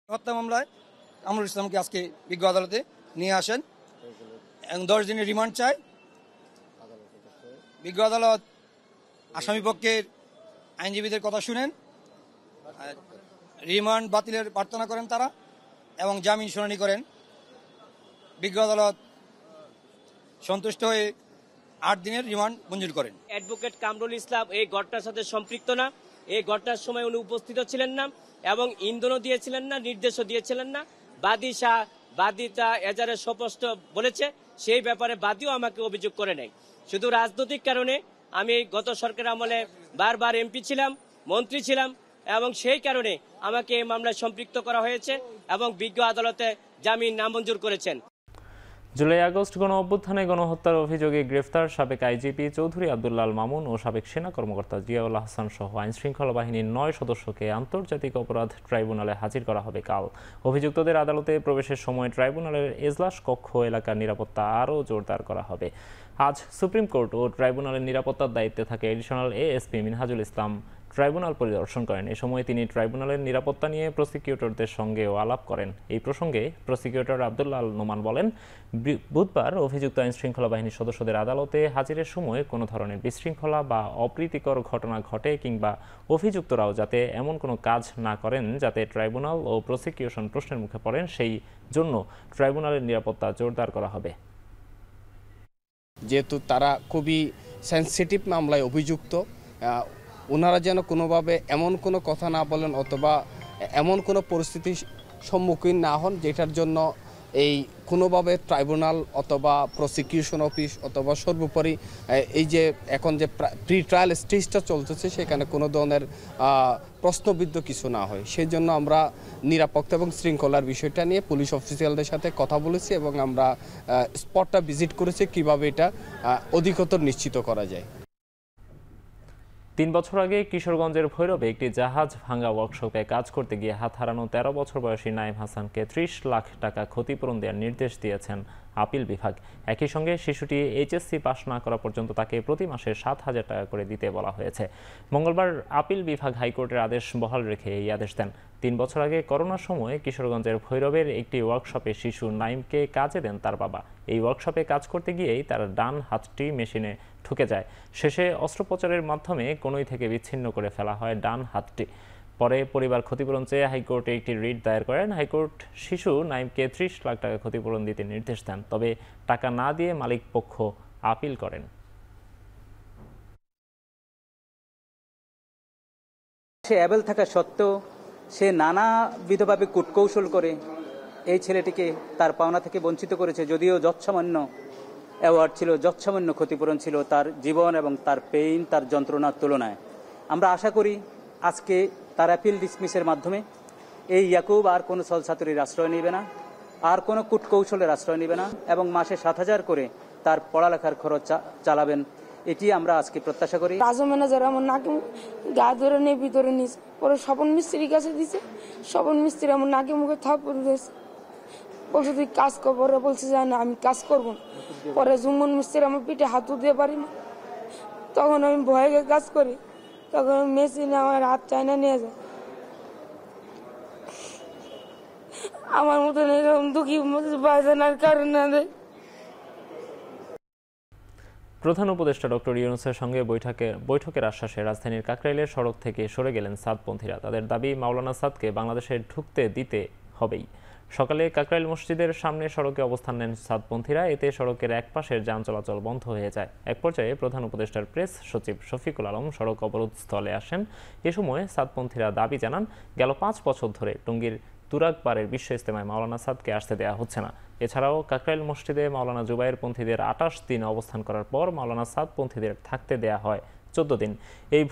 L: হত্যা মামলায় কামরুল ইসলামকে আজকে বিজ্ঞ আদালতে নিয়ে আসেন এবং 10 দিনের রিমান্ড চায়। বিজ্ঞ আদালত আসামি পক্ষের আইনজীবীদের কথা শুনেন, রিমান্ড বাতিলের প্রার্থনা করেন তারা এবং জামিন শুনানি করেন। বিজ্ঞ আদালত সন্তুষ্ট হয়ে 8 দিনের রিমান্ড মঞ্জুর করেন।
M: অ্যাডভোকেট কামরুল ইসলাম এই ঘটনার সাথে সম্পৃক্ত না, এই ঘটনার সময় উনি উপস্থিত ছিলেন না এবং ইন্ধনও দিয়েছিলেন না, নির্দেশও দিয়েছিলেন না। বাদীটা এজারে স্পষ্ট বলেছে, সেই ব্যাপারে বাদীও আমাকে অভিযোগ করে নেয়। শুধু রাজনৈতিক কারণে আমি গত সরকার আমলে বারবার এমপি ছিলাম, মন্ত্রী ছিলাম এবং সেই কারণে আমাকে এই মামলায় সম্পৃক্ত করা হয়েছে এবং বিজ্ঞ আদালতে জামিন নামঞ্জুর করেছেন।
A: জুলাই আগস্ট গণ অভ্যুত্থানে গণহত্যার অভিযোগে গ্রেফতার সাবেক আইজিপি চৌধুরী আব্দুল্লাহ মামুন ও সাবেক সেনা কর্মকর্তা জিয়াউল হাসান সহ আইনশৃঙ্খলা বাহিনীর 9 সদস্যকে আন্তর্জাতিক অপরাধ ট্রাইব্যুনালে হাজির করা হবে কাল। অভিযুক্তদের আদালতে প্রবেশের সময় ট্রাইব্যুনালের এজলাস কক্ষ এলাকার নিরাপত্তা আরও জোরদার করা হবে। আজ সুপ্রিম কোর্ট ও ট্রাইব্যুনালের নিরাপত্তার দায়িত্বে থাকে এডিশনাল এএসপি মিনহাজুল ইসলাম ট্রাইব্যুনাল পরিদর্শন করেন। এ সময় তিনি ট্রাইব্যুনালের নিরাপত্তা নিয়ে প্রসিকিউটরদের সঙ্গেও আলাপ করেন। এই প্রসঙ্গে প্রসিকিউটর আব্দুল্লাহ আল নোমান বলেন, বুধবার অভিযুক্ত আইনশৃঙ্খলা বাহিনীর সদস্যদের আদালতে হাজিরের সময় কোনো ধরনের বিশৃঙ্খলা বা অপ্রীতিকর ঘটনা ঘটে কিংবা অভিযুক্তরাও যাতে এমন কোনো কাজ না করেন যাতে ট্রাইব্যুনাল ও প্রসিকিউশন প্রশ্নের মুখে পড়েন, সেই জন্য ট্রাইব্যুনালের নিরাপত্তা জোরদার করা হবে।
N: যেহেতু তারা খুবই সেন্সিটিভ মামলায় অভিযুক্ত, ওনারা যেন কোনোভাবে এমন কোনো কথা না বলেন অথবা এমন কোনো পরিস্থিতির সম্মুখীন না হন যেটার জন্য এই কোনোভাবে ট্রাইব্যুনাল অথবা প্রসিকিউশন অফিস অথবা সর্বোপরি এই যে এখন যে প্রি ট্রায়াল স্টেজটা চলতেছে সেখানে কোনো ধরনের প্রশ্নবিদ্ধ কিছু না হয়, সেই জন্য আমরা নিরাপত্তা এবং শৃঙ্খলার বিষয়টা নিয়ে পুলিশ অফিসিয়ালদের সাথে কথা বলেছি এবং আমরা স্পটটা ভিজিট করেছি কিভাবে এটা অধিকতর নিশ্চিত করা যায়।
A: 3 বছর আগে কিশোরগঞ্জের ভৈরবে একটি জাহাজ ভাঙা ওয়ার্কশপে কাজ করতে গিয়ে হাত হারানো 13 বছর বয়সী নাইম হাসানকে 30 লাখ টাকা ক্ষতিপূরণ দেওয়ার নির্দেশ দিয়েছেন আপিল বিভাগ। একই সঙ্গে শিশুটি এইচএসসি পাস না করা পর্যন্ত তাকে প্রতি মাসে 7,000 টাকা করে দিতে বলা হয়েছে। মঙ্গলবার আপিল বিভাগ হাইকোর্টের আদেশ বহাল রেখে এই আদেশ দেন। 3 বছর আগে করোনার সময় কিশোরগঞ্জের ভৈরবের একটি ওয়ার্কশপে শিশু নাইমকে কাজে দেন তার বাবা। এই ওয়ার্কশপে কাজ করতে গিয়েই তার ডান হাতটি মেশিনে ঠুকে যায়। শেষে অস্ত্রোপচারের মাধ্যমে কনুই থেকে বিচ্ছিন্ন করে ফেলা হয় ডান হাতটি। পরে পরিবার ক্ষতিপূরণ চেয়ে হাইকোর্টে একটি রিট দায়ের করেন। হাইকোর্ট শিশু নাইমকে 30 লাখ টাকা ক্ষতিপূরণ দিতে নির্দেশ দেন, তবে টাকা না দিয়ে মালিক পক্ষ আপিল করেন।
O: সে অ্যাবেল থাকা সত্ত্বেও সে নানাবিধভাবে কূটকৌশল করে এই ছেলেটিকে তার পাওনা থেকে বঞ্চিত করেছে। যদিও যৎসামান্য অ্যাওয়ার্ড ছিল, যৎসামান্য ক্ষতিপূরণ ছিল তার জীবন এবং তার পেইন, তার যন্ত্রণার তুলনায়। আমরা আশা করি আজকে তার অ্যাপিল ডিসমিসের মাধ্যমে এই ইয়াকুব আর কোনো ছলছাতুরির আশ্রয় নেবে না, আর কোনো কূটকৌশলের আশ্রয় নেবে না এবং মাসে 7,000 করে তার পড়ালেখার খরচ চালাবেন, এটি আমরা আজকে প্রত্যাশা করি।
P: রাজু ম্যানেজার আমার নাকে গা ধরে নিয়ে ভিতরে নিয়েছে, পরে স্বপন মিস্ত্রির কাছে দিছে, স্বপন মিস্ত্রি আমার নাকে মুখে থাপ্পড় দিয়েছে, বলছে তুই কাজ কর। পরে বলছে যে না আমি কাজ করবো না। পরে জুম্মন মিস্ত্রি আমার পিঠে হাত দিয়ে পারি না, তখন আমি ভয়ে কাজ করি, তখন মেশিনে আমার হাত চায়না নিয়ে যায়। আমার মতন এরকম দুঃখী বাজানোর কারণ না দেয়।
A: প্রধান উপদেষ্টা ডক্টর ইউনূসের সঙ্গে বৈঠকের আশ্বাসে রাজধানীর কাকরাইলের সড়ক থেকে সরে গেলেন সাদপন্থীরা। তাদের দাবি মাওলানা সাদকে বাংলাদেশে ঢুকতে দিতে হবেই। সকালে কাকরাইল মসজিদের সামনে সড়কে অবস্থান নেন সাদপন্থীরা। এতে সড়কের এক পাশের যান চলাচল বন্ধ হয়ে যায়। এক পর্যায়ে প্রধান উপদেষ্টার প্রেস সচিব শফিকুল আলম সড়ক অবরোধস্থলে আসেন। এ সময় সাদপন্থীরা দাবি জানান, গেল 5 বছর ধরে টঙ্গীর তুরাগপাড়ের বিশ্ব ইজতেমায় মাওলানা সাদকে আসতে দেওয়া হচ্ছে না। এছাড়াও কাকরাইল মসজিদে মাওলানা জুবায়ের পন্থীদের 28 দিন অবস্থান করার পর মাওলানা সাদ পন্থীদের থাকতে দেয়া হয় 14 দিন। এই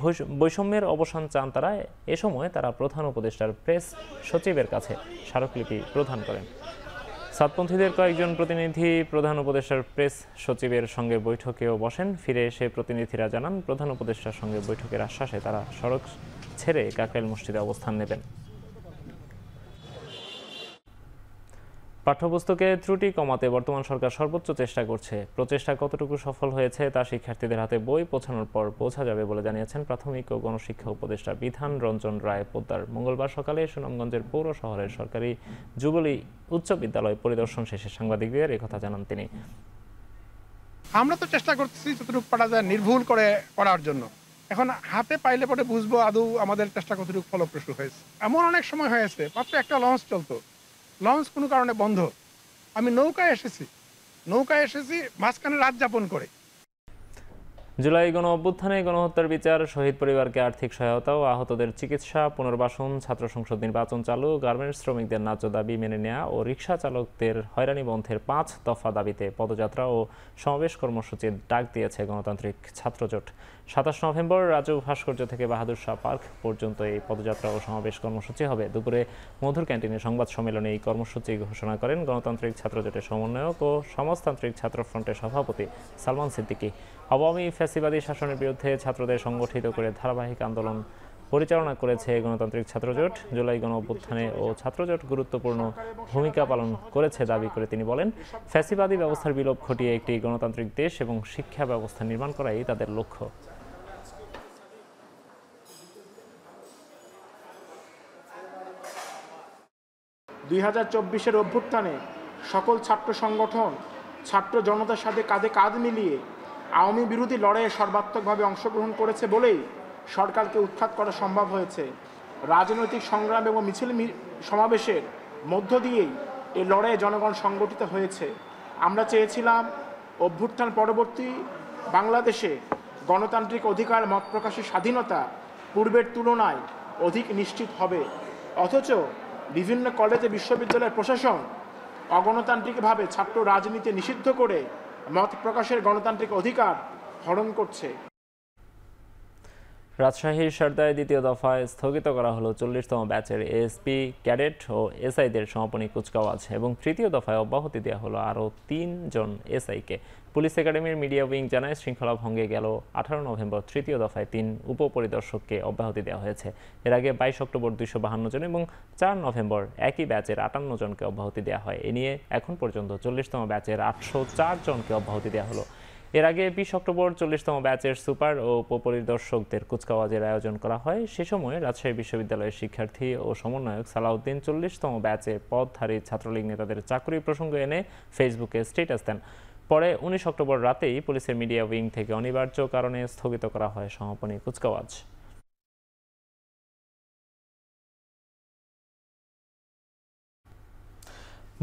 A: বৈষম্যের অবসান চান তারা। এ সময় তারা প্রধান উপদেষ্টার প্রেস সচিবের কাছে স্মারকলিপি প্রদান করেন। সাদপন্থীদের কয়েকজন প্রতিনিধি প্রধান উপদেষ্টার প্রেস সচিবের সঙ্গে বৈঠকেও বসেন। ফিরে এসে প্রতিনিধিরা জানান, প্রধান উপদেষ্টার সঙ্গে বৈঠকের আশ্বাসে তারা সড়ক ছেড়ে কাকরাইল মসজিদে অবস্থান নেবেন। পাঠ্যপুস্তকে ত্রুটি কমাতে বর্তমান সরকার সর্বোচ্চ চেষ্টা করছে। প্রচেষ্টা কতটুকু সফল হয়েছে তা শিক্ষার্থীদের হাতে বই পৌঁছানোর পর বোঝা যাবে বলে জানিয়েছেন প্রাথমিক ও গণশিক্ষা উপদেষ্টা বিধান রঞ্জন রায় পোদ্দার। মঙ্গলবার সকালে সুনামগঞ্জের পৌর শহরের সরকারি যুবলী উচ্চ বিদ্যালয় পরিদর্শন শেষে সাংবাদিকদের একথা জানান তিনি।
Q: আমরা তো চেষ্টা করতেছি যতটুকু পারা যায় নির্ভুল করে করার জন্য। এখন হাতে পাইলে পরে বুঝবো আদৌ আমাদের চেষ্টা কতটুকু ফলপ্রসূ হয়েছে। এমন অনেক সময় হয়েছে মাত্র একটা লঞ্চ চলতো, লঞ্চ কোনো কারণে বন্ধ, আমি নৌকায় এসেছি মাঝখানে রাত যাপন করে।
A: জুলাই গণ অভ্যুত্থানে গণহত্যার বিচার, শহীদ পরিবারকে আর্থিক সহায়তা ও আহতদের চিকিৎসা, পুনর্বাসন, ছাত্র সংসদ নির্বাচন চালু, গার্মেন্টস শ্রমিকদের ন্যায্য দাবি মেনে নেওয়া ও রিকশা চালকদের হয়রানি বন্ধের 5 দফা দাবিতে পদযাত্রা ও সমাবেশ কর্মসূচির ডাক দিয়েছে গণতান্ত্রিক ছাত্রজোট। 27 নভেম্বর রাজু ভাস্কর্য থেকে বাহাদুর শাহ পার্ক পর্যন্ত এই পদযাত্রা ও সমাবেশ কর্মসূচি হবে। দুপুরে মধুর ক্যান্টিনে সংবাদ সম্মেলনে এই কর্মসূচি ঘোষণা করেন গণতান্ত্রিক ছাত্রজোটের সমন্বয়ক ও সমাজতান্ত্রিক ছাত্র ফ্রন্টের সভাপতি সালমান সিদ্দিকী। আওয়ামী ফ্যাসিবাদী শাসনের বিরুদ্ধে ছাত্রদের সংগঠিত করে ধারাবাহিক আন্দোলন পরিচালনা করেছে গণতান্ত্রিক ছাত্রজোট। জুলাই গণ অভ্যুত্থানে ও ছাত্রজোট গুরুত্বপূর্ণ ভূমিকা পালন করেছে দাবি করে তিনি বলেন, ফ্যাসিবাদী ব্যবস্থার বিলোপ ঘটিয়ে একটি গণতান্ত্রিক দেশ এবং শিক্ষা ব্যবস্থা নির্মাণ করাই তাদের লক্ষ্য।
R: 2024-এর অভ্যুত্থানে সকল ছাত্র সংগঠন ছাত্র জনতার সাথে কাঁধে কাঁধ মিলিয়ে আওয়ামী বিরোধী লড়াইয়ে সর্বাত্মকভাবে অংশগ্রহণ করেছে বলেই সরকারকে উৎখাত করা সম্ভব হয়েছে। রাজনৈতিক সংগ্রাম এবং মিছিল সমাবেশের মধ্য দিয়েই এই লড়াইয়ে জনগণ সংগঠিত হয়েছে। আমরা চেয়েছিলাম অভ্যুত্থান পরবর্তী বাংলাদেশে গণতান্ত্রিক অধিকার মত প্রকাশের স্বাধীনতা পূর্বের তুলনায় অধিক নিশ্চিত হবে, অথচ বিভিন্ন কলেজে বিশ্ববিদ্যালয়ের প্রশাসন অগণতান্ত্রিকভাবে ছাত্র রাজনীতি নিষিদ্ধ করে মত প্রকাশের গণতান্ত্রিক অধিকার হরণ করছে।
A: রাজশাহীর সারদায় দ্বিতীয় দফায় স্থগিত করা হলো 40তম ব্যাচের এএসপি, ক্যাডেট ও এসআইদের সমাপনী কুচকাওয়াজ এবং তৃতীয় দফায় অব্যাহতি দেওয়া হলো আরও 3 জন এসআইকে। পুলিশ একাডেমির মিডিয়া উইং জানায়, শৃঙ্খলা ভঙ্গে গেল 18 নভেম্বর তৃতীয় দফায় 3 উপপরিদর্শককে অব্যাহতি দেওয়া হয়েছে। এর আগে 22 অক্টোবর 252 জন এবং 4 নভেম্বর একই ব্যাচের 58 জনকে অব্যাহতি দেওয়া হয়। এ নিয়ে এখন পর্যন্ত 40তম ব্যাচের 804 জনকে অব্যাহতি দেওয়া হলো। এর আগে 20 অক্টোবর 40তম ব্যাচের সুপার ও উপপরিদর্শকদের কুচকাওয়াজের আয়োজন করা হয়। সে সময় রাজশাহী বিশ্ববিদ্যালয়ের শিক্ষার্থী ও সমন্বয়ক সালাউদ্দিন 40তম ব্যাচে পদধারী ছাত্রলীগ নেতাদের চাকরি প্রসঙ্গ এনে ফেসবুকে স্ট্যাটাস দেন। পরে 19 অক্টোবর রাতেই পুলিশের মিডিয়া উইং থেকে অনিবার্য কারণে স্থগিত করা হয় সমাপনী কুচকাওয়াজ।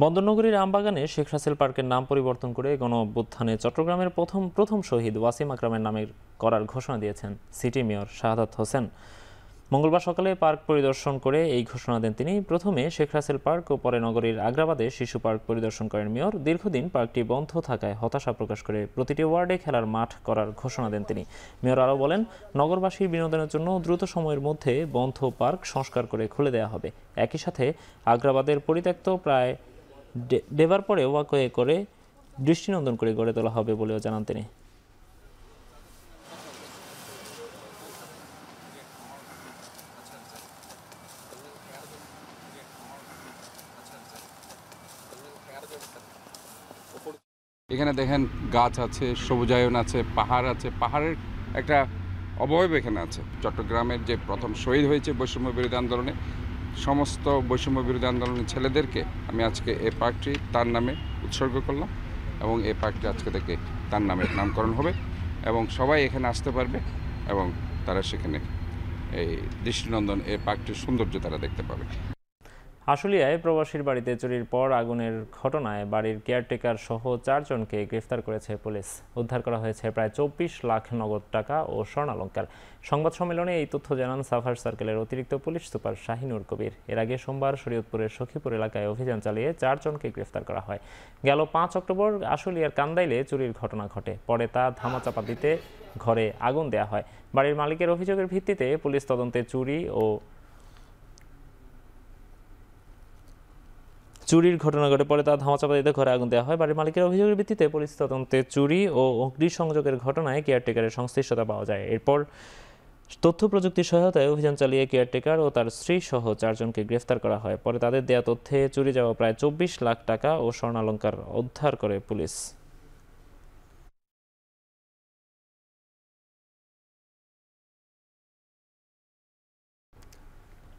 A: বন্দরনগরীর আমবাগানে শেখ রাসেল পার্কের নাম পরিবর্তন করে গণ-অভ্যুত্থানে চট্টগ্রামের প্রথম শহীদ ওয়াসিম আকরামের নামে করার ঘোষণা দিয়েছেন সিটি মেয়র শাহাদাত হোসেন। মঙ্গলবার সকালে পার্ক পরিদর্শন করে এই ঘোষণা দেন তিনি। প্রথমে শেখ রাসেল পার্ক ও পরে নগরীর আগ্রাবাদে শিশু পার্ক পরিদর্শন করেন মেয়র। দীর্ঘদিন পার্কটি বন্ধ থাকায় হতাশা প্রকাশ করে প্রতিটি ওয়ার্ডে খেলার মাঠ করার ঘোষণা দেন তিনি। মেয়র আরও বলেন, নগরবাসীর বিনোদনের জন্য দ্রুত সময়ের মধ্যে বন্ধ পার্ক সংস্কার করে খুলে দেওয়া হবে। একই সাথে আগ্রাবাদের পরিত্যক্ত প্রায় ডেবার পরে ওয়াকওয়ে করে দৃষ্টিনন্দন করে গড়ে তোলা হবে বলেও জানান তিনি।
S: এখানে দেখেন গাছ আছে, সবুজায়ন আছে, পাহাড় আছে, পাহাড়ের একটা অবয়ব এখানে আছে। চট্টগ্রামের যে প্রথম শহীদ হয়েছে বৈষম্য বিরোধী আন্দোলনে, সমস্ত বৈষম্য বিরোধী আন্দোলনের ছেলেদেরকে আমি আজকে এই পার্কটি তার নামে উৎসর্গ করলাম এবং এই পার্কটি আজকে থেকে তার নামে নামকরণ হবে এবং সবাই এখানে আসতে পারবে এবং তারা সেখানে এই দৃষ্টিনন্দন এই পার্কটির সৌন্দর্য তারা দেখতে পাবে।
A: আশুলিয়ায় প্রবাসীর বাড়িতে চুরির পর আগুনের ঘটনায় বাড়ির কেয়ারটেকার সহ 4 জনকে গ্রেফতার করেছে পুলিশ। উদ্ধার করা হয়েছে প্রায় 24 লাখ নগদ টাকা ও স্বর্ণালংকার। সংবাদ সম্মেলনে এই তথ্য জানান সাভার সার্কেলের অতিরিক্ত পুলিশ সুপার শাহিনুর কবির। এর আগে সোমবার শরীয়তপুরের সখীপুর এলাকায় অভিযান চালিয়ে 4 জনকে গ্রেফতার করা হয়। গেল 5 অক্টোবর আশুলিয়ার কান্দাইলে চুরির ঘটনা ঘটে। পরে তা ধামাচাপা দিতে ঘরে আগুন দেওয়া হয়। বাড়ির মালিকের অভিযোগের ভিত্তিতে পুলিশ তদন্তে চুরির ঘটনা ঘটে। পরে তা ধামাচাপা দিতে ঘরে আগুন দেওয়া হয়। বাড়ির মালিকের অভিযোগের ভিত্তিতে পুলিশ তদন্তে চুরি ও অগ্নিসংযোগের ঘটনায় কেয়ারটেকারের সংশ্লিষ্টতা পাওয়া যায়। এরপর তথ্য প্রযুক্তির সহায়তায় অভিযান চালিয়ে কেয়ারটেকার ও তার স্ত্রী সহ 4 জনকে গ্রেফতার করা হয়। পরে তাদের দেয়া তথ্যে চুরি যাওয়া প্রায় 24 লাখ টাকা ও স্বর্ণালংকার উদ্ধার করে পুলিশ।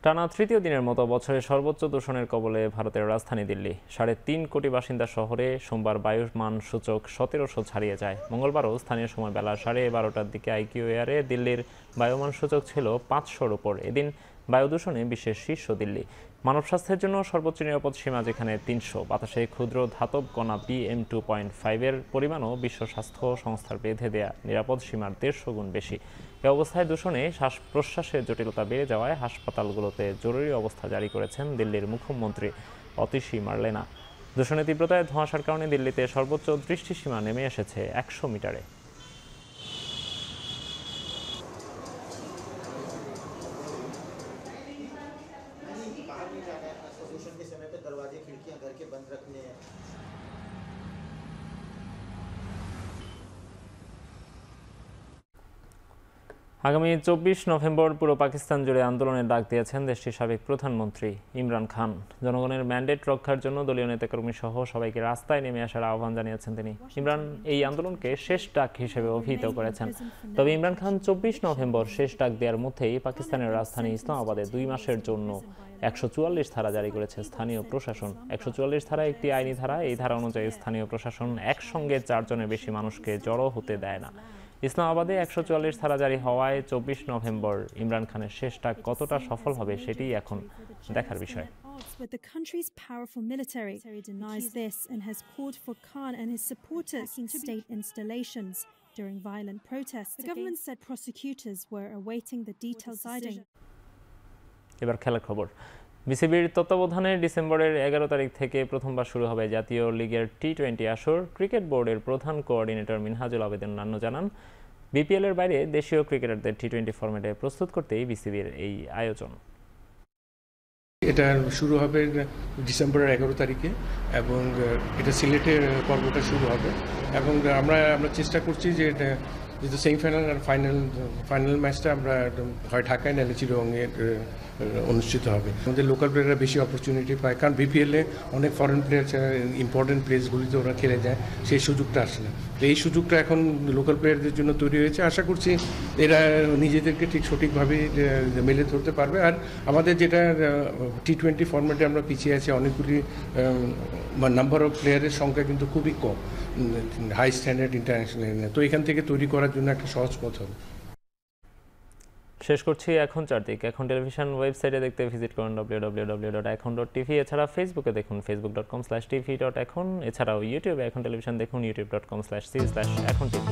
A: টানা তৃতীয় দিনের মতো বছরের সর্বোচ্চ দূষণের কবলে ভারতের রাজধানী দিল্লি। 3.5 কোটি বাসিন্দা শহরে সোমবার বায়ুর মান সূচক 1700 ছাড়িয়ে যায়। মঙ্গলবারও স্থানীয় সময় বেলা 12:30টার দিকে আইকিউ এয়ারে দিল্লির বায়ুমান সূচক ছিল 500-র উপর। এদিন বায়ু দূষণে বিশ্বের শীর্ষ দিল্লি। মানব স্বাস্থ্যের জন্য সর্বোচ্চ নিরাপদ সীমা যেখানে 300, বাতাসে ক্ষুদ্র ধাতব কণা PM2.5-এর পরিমাণও বিশ্ব স্বাস্থ্য সংস্থার বেঁধে দেয়া নিরাপদ সীমার 150 গুণ বেশি। এ অবস্থায় দূষণে শ্বাস প্রশ্বাসের জটিলতা বেড়ে যাওয়ায় হাসপাতালগুলোতে জরুরি অবস্থা জারি করেছেন দিল্লির মুখ্যমন্ত্রী অতিশী মার্লেনা। দূষণের তীব্রতায় ধোঁয়াশার কারণে দিল্লিতে সর্বোচ্চ দৃষ্টিসীমা নেমে এসেছে 100 মিটারে। আগামী 24 নভেম্বর পুরো পাকিস্তান জুড়ে আন্দোলনের ডাক দিয়েছেন দেশটির সাবেক প্রধানমন্ত্রী ইমরান খান। জনগণের ম্যান্ডেট রক্ষার জন্য দলীয় নেতাকর্মী সহ সবাইকে রাস্তায় নেমে আসার আহ্বান জানিয়েছেন তিনি। ইমরান এই আন্দোলনকে শেষ ডাক হিসেবে অভিহিত করেছেন। তবে ইমরান খান 24 নভেম্বর শেষ ডাক দেওয়ার মধ্যেই পাকিস্তানের রাজধানী ইসলামাবাদে 2 মাসের জন্য 144 ধারা জারি করেছে স্থানীয় প্রশাসন। 144 ধারা একটি আইনি ধারা। এই ধারা অনুযায়ী স্থানীয় প্রশাসন একসঙ্গে 4 জনের বেশি মানুষকে জড়ো হতে দেয় না। ইসলামাবাদে 144 ধারা জারি হওয়ায় 24 নভেম্বর ইমরান খানের শেষ ডাক কতটা সফল হবে সেটি এখন দেখার বিষয়।
T: But the country's powerful military denies this and has called for Khan and his supporters to state installations during violent protests. The government said prosecutors were awaiting the detailed decision.
A: এবার খেলার খবর। বিসিবির তত্ত্বাবধানে ডিসেম্বরের 11 তারিখ থেকে প্রথমবার শুরু হবে জাতীয় লিগের টি-20 আসর। ক্রিকেট বোর্ডের প্রধান কোঅর্ডিনেটর মিনহাজুল আবেদিন নান্নু জানান, বিপিএল এর বাইরে দেশীয় ক্রিকেটারদের টি-20 ফরম্যাটে প্রস্তুত করতেই বিসিবির এই আয়োজন।
U: এটা শুরু হবে ডিসেম্বরের 11 তারিখে এবং এটা সিলেটের পর্বটা শুরু হবে এবং আমরা চেষ্টা করছি যে যেহেতু সেমিফাইনাল আর ফাইনাল ম্যাচটা আমরা হয় ঢাকায় নাহলে চিরঙ্গে অনুষ্ঠিত হবে। আমাদের লোকাল প্লেয়াররা বেশি অপরচুনিটি পায়, কারণ বিপিএলে অনেক ফরেন প্লেয়ার ইম্পর্টেন্ট প্লেসগুলিতে ওরা খেলে যায়, সেই সুযোগটা আসে না। তো এই সুযোগটা এখন লোকাল প্লেয়ারদের জন্য তৈরি হয়েছে। আশা করছি এরা নিজেদেরকে ঠিক সঠিকভাবে মেলে ধরতে পারবে। আর আমাদের যেটা টি-20 ফরম্যাটে আমরা পিছিয়ে আছি, অনেকগুলি নাম্বার অফ প্লেয়ারের সংখ্যা কিন্তু খুবই কম হাই স্ট্যান্ডার্ড ইন্টারন্যাশনাল। তো এখান থেকে তৈরি করার জন্য একটা সহজ পথ হবে।
A: শেষ করছি এখন চারদিক। এখন টেলিভিশন ওয়েবসাইটে দেখতে ভিজিট করুন www.ekhon.tv। এছাড়া ফেসবুকে দেখুন facebook.com/tv.ekhon। এছাড়াও ইউটিউবে এখন টেলিভিশন দেখুন youtube.com/c/ekhon tv।